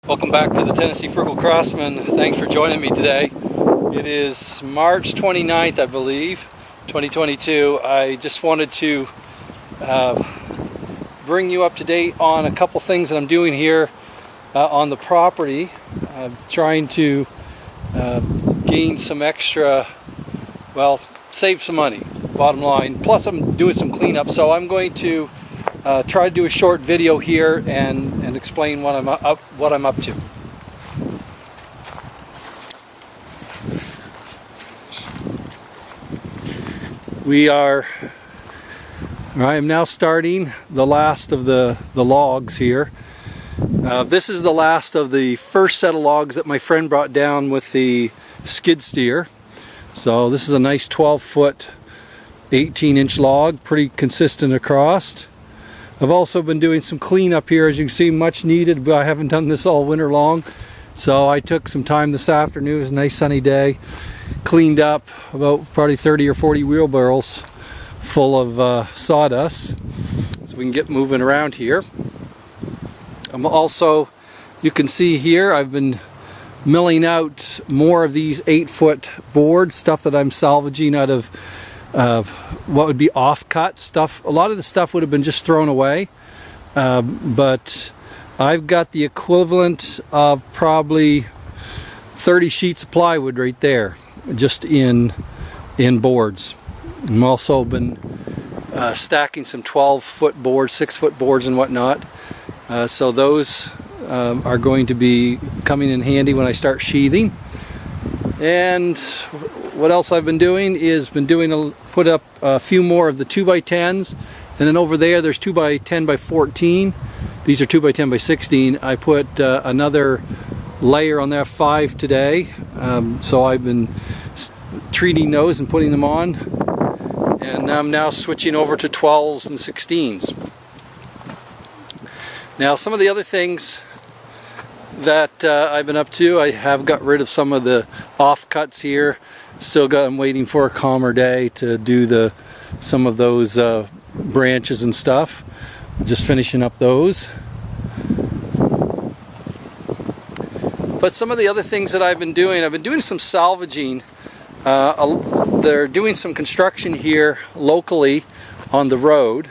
Welcome back to the Tennessee Frugal Craftsman. Thanks for joining me today. It is March 29th, I believe, 2022. I just wanted to bring you up to date on a couple things that I'm doing here on the property. I'm trying to gain some extra, well, save some money, bottom line. Plus I'm doing some cleanup, so I'm going to try to do a short video here and explain what I'm up to. I am now starting the last of the logs here. This is the last of the first set of logs that my friend brought down with the skid steer. So this is a nice 12-foot, 18-inch log, pretty consistent across. I've also been doing some cleanup here, as you can see, much needed, but I haven't done this all winter long. So I took some time this afternoon, it was a nice sunny day, cleaned up about probably 30 or 40 wheelbarrows full of sawdust, so we can get moving around here. I'm also, you can see here, I've been milling out more of these 8-foot boards, stuff that I'm salvaging out of what would be off-cut stuff. A lot of the stuff would have been just thrown away, but I've got the equivalent of probably 30 sheets of plywood right there, just in boards. I've also been stacking some 12-foot boards, 6-foot boards and whatnot, so those are going to be coming in handy when I start sheathing. And what else I've been doing is put up a few more of the 2x10s, and then over there's 2x10x14. These are 2x10x16. I put another layer on there, 5 today. So I've been treating those and putting them on, and I'm now switching over to 12s and 16s. Now, some of the other things that I've been up to, I have got rid of some of the offcuts here. I'm waiting for a calmer day to do some of those branches and stuff. Just finishing up those. But some of the other things that I've been doing some salvaging. They're doing some construction here locally on the road,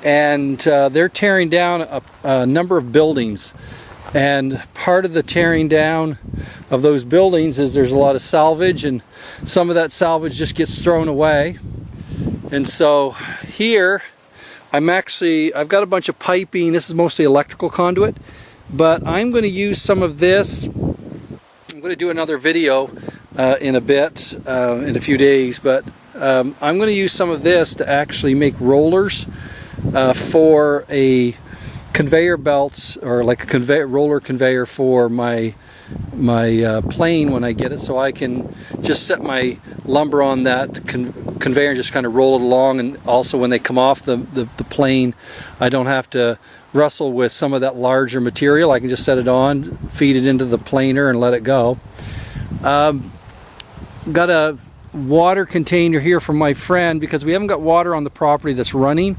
and they're tearing down a number of buildings. And part of the tearing down of those buildings is there's a lot of salvage, and some of that salvage just gets thrown away. And so here I've got a bunch of piping. This is mostly electrical conduit, but I'm going to use some of this. I'm going to do another video in a bit, in a few days, but I'm going to use some of this to actually make rollers for a conveyor belts, or like a roller conveyor for my plane when I get it, so I can just set my lumber on that conveyor and just kind of roll it along. And also when they come off the plane, I don't have to wrestle with some of that larger material. I can just set it on, feed it into the planer, and let it go. Got a water container here from my friend because we haven't got water on the property that's running.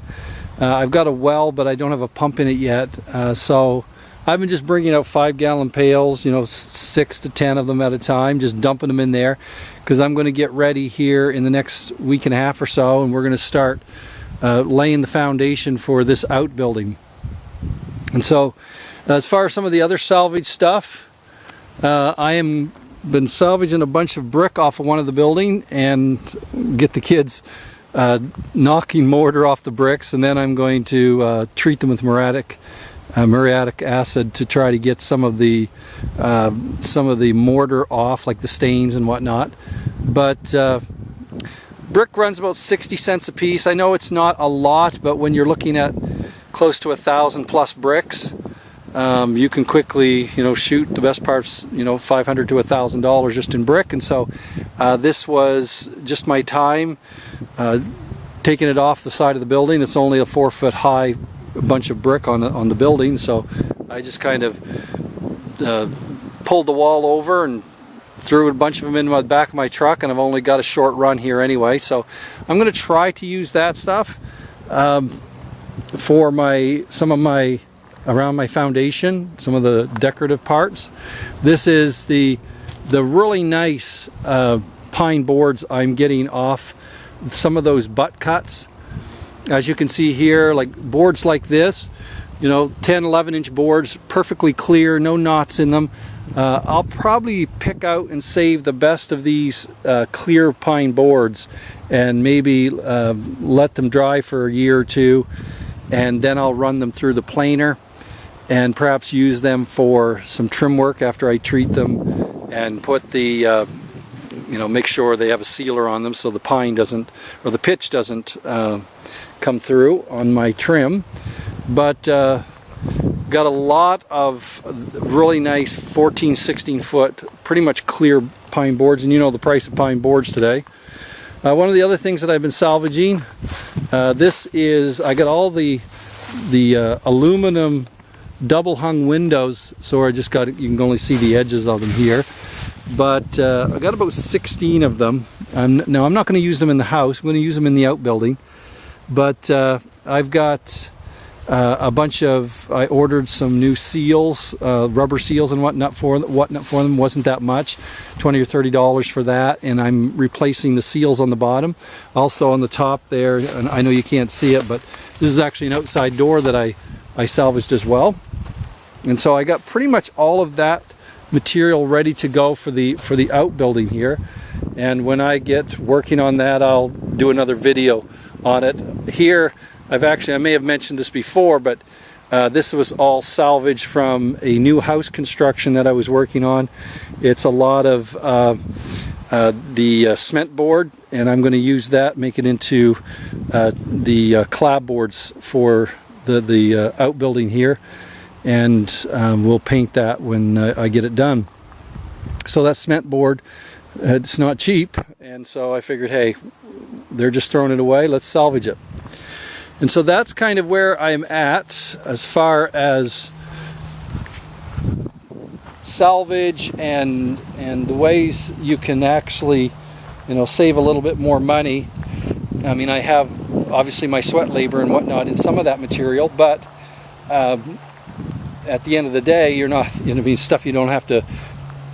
I've got a well, but I don't have a pump in it yet, so I've been just bringing out 5-gallon pails, 6 to 10 of them at a time, just dumping them in there, because I'm going to get ready here in the next week and a half or so, and we're going to start laying the foundation for this outbuilding. And so, as far as some of the other salvage stuff, I am been salvaging a bunch of brick off of one of the building and get the kids knocking mortar off the bricks, and then I'm going to treat them with muriatic acid to try to get some of the mortar off, like the stains and whatnot. But brick runs about 60 cents a piece. I know it's not a lot, but when you're looking at close to 1,000 plus bricks, you can quickly shoot the best parts, $500 to $1,000 just in brick. And so this was just my time taking it off the side of the building. It's only a 4-foot high bunch of brick on the building, so I just kind of pulled the wall over and threw a bunch of them in the back of my truck, and I've only got a short run here anyway, so I'm going to try to use that stuff for some of my around my foundation, some of the decorative parts. This is the really nice pine boards I'm getting off some of those butt cuts. As you can see here, like boards like this, you know, 10, 11 inch boards, perfectly clear, no knots in them. I'll probably pick out and save the best of these clear pine boards and maybe let them dry for a year or two, and then I'll run them through the planer and perhaps use them for some trim work after I treat them, and put the you know, make sure they have a sealer on them so the pine doesn't, or the pitch doesn't come through on my trim. But got a lot of really nice 14, 16 foot, pretty much clear pine boards, and you know the price of pine boards today. One of the other things that I've been salvaging, this is, I got all the aluminum double hung windows, so I just got, you can only see the edges of them here, but I got about 16 of them. Now I'm not going to use them in the house, I'm going to use them in the outbuilding, but I've got a bunch of, I ordered some new seals, rubber seals and whatnot for them. Wasn't that much, $20 or $30 for that, and I'm replacing the seals on the bottom. Also on the top there, and I know you can't see it, but this is actually an outside door that I salvaged as well. And so I got pretty much all of that material ready to go for the outbuilding here. And when I get working on that, I'll do another video on it. Here, I may have mentioned this before, but this was all salvaged from a new house construction that I was working on. It's a lot of the cement board, and I'm going to use that, make it into the clapboards for the outbuilding here, and we'll paint that when I get it done. So that cement board, it's not cheap, and so I figured, hey, they're just throwing it away, let's salvage it. And so that's kind of where I'm at as far as salvage and the ways you can actually, you know, save a little bit more money. I mean, I have obviously my sweat labor and whatnot in some of that material, but at the end of the day, you're not, you know, stuff you don't have to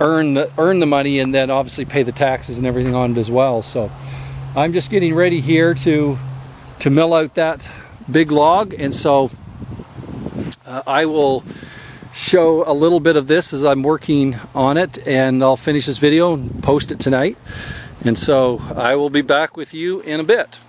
earn the money and then obviously pay the taxes and everything on it as well. So I'm just getting ready here to mill out that big log, and so I will show a little bit of this as I'm working on it, and I'll finish this video and post it tonight. And so I will be back with you in a bit.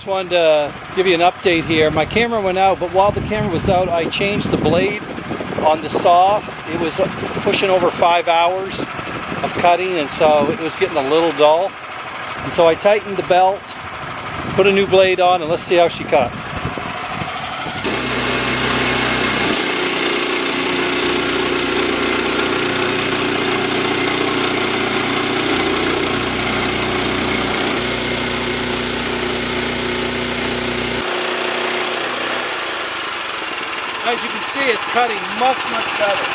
just wanted to give you an update here. My camera went out, but while the camera was out, I changed the blade on the saw. It was pushing over 5 hours of cutting, and so it was getting a little dull. And so I tightened the belt, put a new blade on, and let's see how she cuts. As you can see, it's cutting much better.